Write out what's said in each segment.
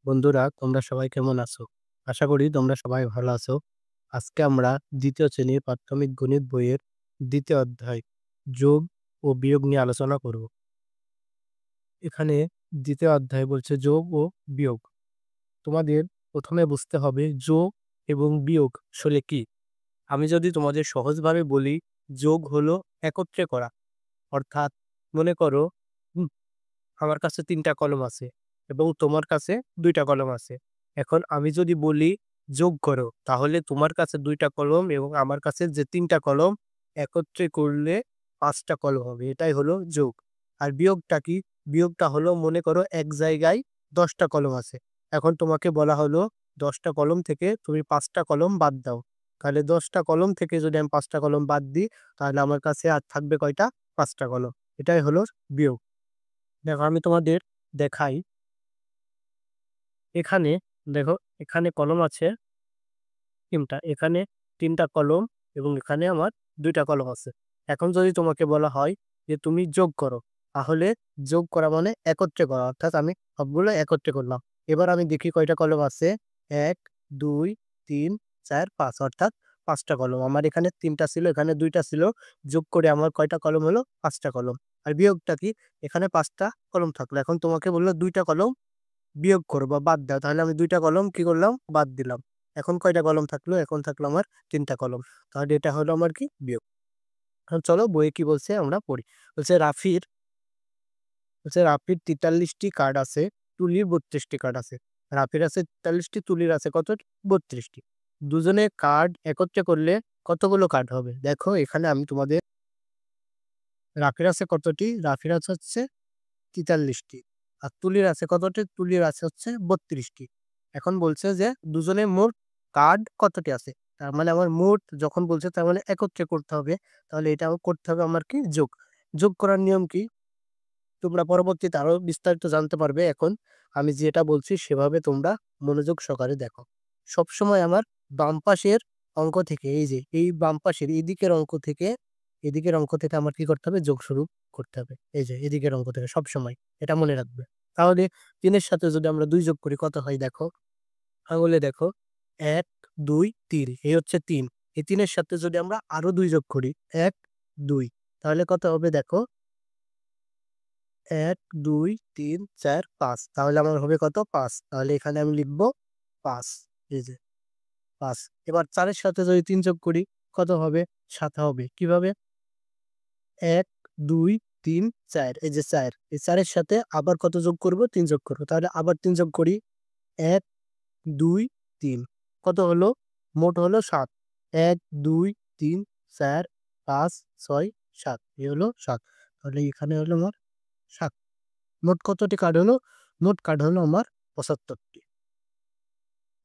বন্ধুরা, তোমরা সবাই কেমন আছো? আশা করি তোমরা সবাই ভালো আছো। আজকে আমরা দ্বিতীয় শ্রেণীর প্রাথমিক গণিত বইয়ের দ্বিতীয় অধ্যায় যোগ ও বিয়োগ নিয়ে আলোচনা করব। এখানে দ্বিতীয় অধ্যায় বলছে যোগ ও বিয়োগ। তোমাদের প্রথমে বুঝতে হবে যোগ এবং বিয়োগ আসলে কি। আমি যদি তোমাদের সহজভাবে বলি, যোগ হলো একত্রে করা। অর্থাৎ মনে করো আমার কাছে ৩টা কলম আছে এবং তোমার কাছে ২টা কলম আছে। এখন আমি যদি বলি যোগ করো, তাহলে তোমার কাছে ২টা কলম এবং আমার কাছে যে ৩টা কলম একত্রে করলে ৫টা কলম হবে। এটাই হলো যোগ। আর বিয়োগটা কি? বিয়োগটা হলো মনে করো এক জায়গায় ১০টা কলম আছে। এখন তোমাকে বলা হলো ১০টা কলম থেকে তুমি ৫টা কলম বাদ দাও। তাহলে ১০টা কলম থেকে যদি আমি ৫টা কলম বাদ দিই, তাহলে আমার কাছে আর থাকবে কয়টা? ৫টা কলম। এটাই হলো বিয়োগ। দেখো আমি তোমাদের দেখাই। এখানে দেখো, এখানে কলম আছে ৩টা, এখানে ৩টা কলম এবং এখানে আমার ২টা কলম আছে। এখন যদি তোমাকে বলা হয় যে তুমি যোগ করো, তাহলে যোগ করা মানে একত্রে করা। অর্থাৎ আমি সবগুলো একত্রে করলাম। এবার আমি দেখি কয়টা কলম আছে। ১, ২, ৩, ৪, ৫ অর্থাৎ ৫টা কলম। আমার এখানে ৩টা ছিল, এখানে ২টা ছিল। যোগ করে আমার কয়টা কলম হলো? ৫টা কলম। আর বিয়োগটা কি? এখানে ৫টা কলম থাকলো। এখন তোমাকে বলল ২টা কলম বিয়োগ করো বা বাদ দাও। তাহলে আমি ২টা কলম কি করলাম? বাদ দিলাম। এখন কয়টা কলম থাকলো? এখন থাকলো আমার ৩টা কলম। তাহলে এটা হলো আমার কি? বিয়োগ। এখন চলো বইয়ে কি বলছে আমরা পড়ি। বলছে রাফির ৪৩ টি কার্ড আছে, তুলির ৩২ টি কার্ড আছে। রাফির আছে ৪৩ টি, তুলির আছে কত? ৩২ টি। দুজনে কার্ড একত্রে করলে কতগুলো কার্ড হবে? দেখো এখানে আমি তোমাদের রাফির আছে কতটি? রাফির আছে হচ্ছে ৪৩ টি। আর তুলির আছে কতটি? তুলির আছে হচ্ছে ৩২ টি। এখন বলছে যে দুজনের মোট কার্ড কতটি আছে? তার মানে আমার মোট যখন বলছে তার মানে একত্রে করতে হবে। তাহলে এটাও করতে হবে আমার কি? যোগ। যোগ করার নিয়ম কি? তোমরা পরবর্তীতে আরো বিস্তারিত জানতে পারবে। এখন আমি যেটা বলছি সেভাবে তোমরা মনোযোগ সহকারে দেখো। সবসময় আমার বাম পাশের অঙ্ক থেকে, এই যে এই বাম পাশের এদিকের অঙ্ক থেকে আমার কি করতে হবে? যোগ শুরু করতে হবে। এই যে এদিকের অঙ্ক থেকে সবসময় এটা মনে রাখবে। তাহলে ৩ এর সাথে যদি আমরা ২ যোগ করি কত হয় দেখো। আঙুলে দেখো ১, ২, ৩। এই হচ্ছে ৩। এই ৩ এর সাথে যদি আমরা আরো ২ যোগ করি ১, ২, তাহলে কত হবে দেখো। ১, ২, ৩, ৪, ৫। তাহলে আমার হবে কত? ৫। তাহলে এখানে আমি লিখব ৫। এই যে ৫। এবার ৪ এর সাথে যদি ৩ যোগ করি কত হবে? ৭ হবে। কিভাবে? ১, ২, ৩, ৪। এই যে ৪। এই ৪ এর সাথে আবার কত যোগ করব? ৩ যোগ করব। তাহলে আবার ৩ যোগ করি। ১, ২, ৩। কত হলো? মোট হলো ৭। ১, ২, ৩, ৪, ৫, ৬, ৭। এই হলো ৭। তাহলে এখানে হলো আমার ৭। মোট কতটি কার্ড হলো? মোট কার্ড হলো আমার ৭৫ টি।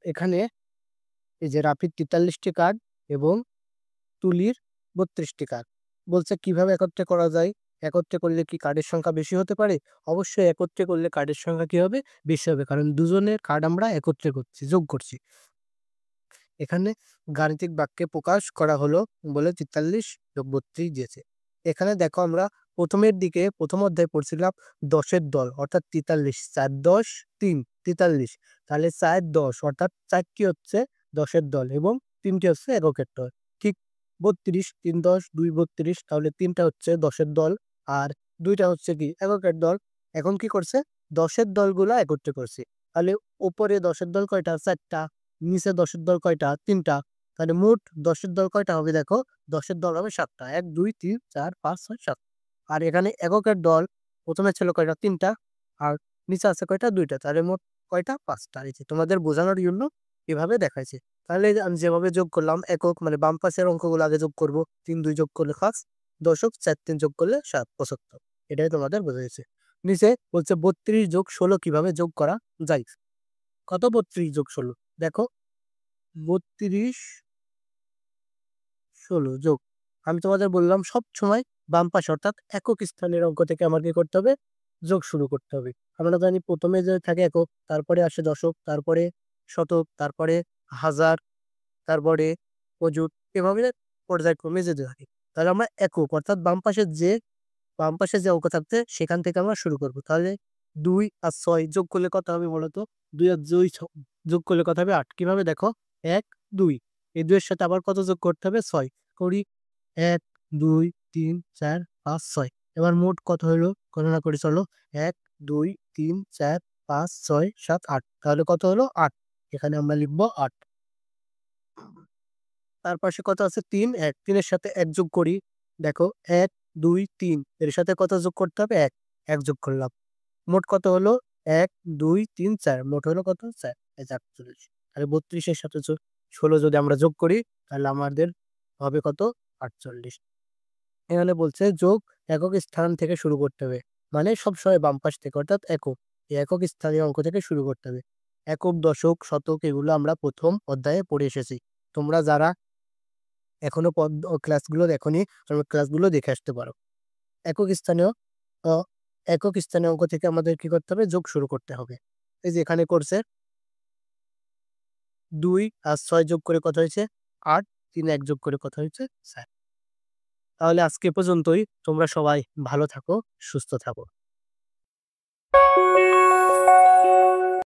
এখানে এই যে রাফির ৪৩ টি কার্ড এবং তুলির ৩২ টি কার্ড। বলছে কিভাবে একত্রে করা যায়? একত্রে করলে কি কার্ডের সংখ্যা বেশি হতে পারে? অবশ্যই একত্রে করলে কার্ডের সংখ্যা কি হবে? বেশি হবে। কারণ দুজনের কার্ড আমরা একত্রে করছি, যোগ করছি। এখানে গাণিতিক বাক্যে প্রকাশ করা হলো বলে ৪৩ যোগ ৩২ দিয়েছে। এখানে দেখো আমরা প্রথমের দিকে প্রথম অধ্যায়ে পড়ছিলাম ১০ এর দল অর্থাৎ ৪৩, ৪ ১০ ৩ ৪৩। তাহলে ৪ ১০ অর্থাৎ ৪টি হচ্ছে ১০ এর দল এবং ৩টি হচ্ছে এককের দল। ঠিক ৩২, ৩ ১০ ২ ৩২। তাহলে ৩টা হচ্ছে ১০ এর দল আর ২টা হচ্ছে কি? এককের দল। এখন কি করছে? ১০ এর দলগুলা একত্রে করছে। তাহলে উপরে ১০ এর দল কয়টা? ৪টা। নিচে ১০ এর দল কয়টা? ৩টা। তাহলে মোট ১০ এর দল কয়টা হবে দেখো? ১০ এর দল হবে ৭টা। ১, ২, ৩, ৪, ৫, ৬, ৭। আর এখানে এককের দল প্রথমে ছিল কয়টা? ৩টা। আর নিচে আছে কয়টা? ২টা। তাহলে মোট কয়টা? ৫টা। এই যে তোমাদের বোঝানোর জন্য এভাবে দেখাইছে। তাহলে এই যে আমি যেভাবে যোগ করলাম একক মানে বাম পাশের অঙ্কগুলো আগে যোগ করব। ৩ ২ যোগ করলে ৫ দশক, ৪ ৩ যোগ করলে ৭ ৭৫। এটাই তোমাদের বোঝাইছে। নিচে বলছে ৩২ যোগ ১৬ কিভাবে যোগ করা যায়? কত ৩২ যোগ ১৬? দেখো ৩২ ১৬ যোগ। আমি তোমাদের বললাম সবসময় বাম পাশে অর্থাৎ একক স্থানের অঙ্ক থেকে আমার কি করতে হবে? যোগ শুরু করতে হবে। আমরা জানি প্রথমে যে থাকে একক, তারপরে আসে দশক, তারপরে শতক, তারপরে হাজার, তারপরে অযুত, এভাবে পর্যায়ক্রমে যেতে থাকে। তাহলে আমরা একক অর্থাৎ বাম পাশে যে অঙ্ক থাকছে সেখান থেকে আমরা শুরু করব। তাহলে ২ আর ৬ যোগ করলে কত হবে বলতো? 2 আর 2 যোগ করলে কত হবে 8 কিভাবে দেখো 1 2 এই 2 এর সাথে আবার কত যোগ করতে হবে 6 করি 1 2 3 4 5 6 এবার মোট কত হলো গণনা করি চলো 1 2 3 4 5 6 7 8 তাহলে কত হলো 8 এখানে আমরা লিখব 8 তার পাশে কত আছে 3 1 3 এর সাথে 1 যোগ করি দেখো 1 2 3 এর সাথে কত যোগ করতে হবে 1 1 যোগ করলাম মোট কত হলো 1 2 3 4 মোট হলো কত 4 এই যে 48 তাহলে 32 এর সাথে 16 যদি আমরা যোগ করি তাহলে আমাদের হবে কত 48 এখানে বলছে যোগ একক স্থান থেকে শুরু করতে হবে মানে সবসময় বাম পাশ থেকে অর্থাৎ একক এই একক স্থানীয় অঙ্ক থেকে শুরু করতে হবে একক দশক শতক এগুলো আমরা প্রথম অধ্যায়ে পড়ে এসেছি তোমরা যারা এখনো ক্লাসগুলো দেখোনি তোমরা ক্লাসগুলো দেখে আসতে পারো একক স্থানীয় অ একক স্থানীয় অঙ্ক থেকে আমাদের কি করতে হবে যোগ শুরু করতে হবে এই যে এখানে করছে 2 আর 6 যোগ করে কত হয়েছে 8 3 1 যোগ করে কত হয়েছে 4 তাহলে আজকে এ পর্যন্তই তোমরা সবাই ভালো থাকো সুস্থ থাকো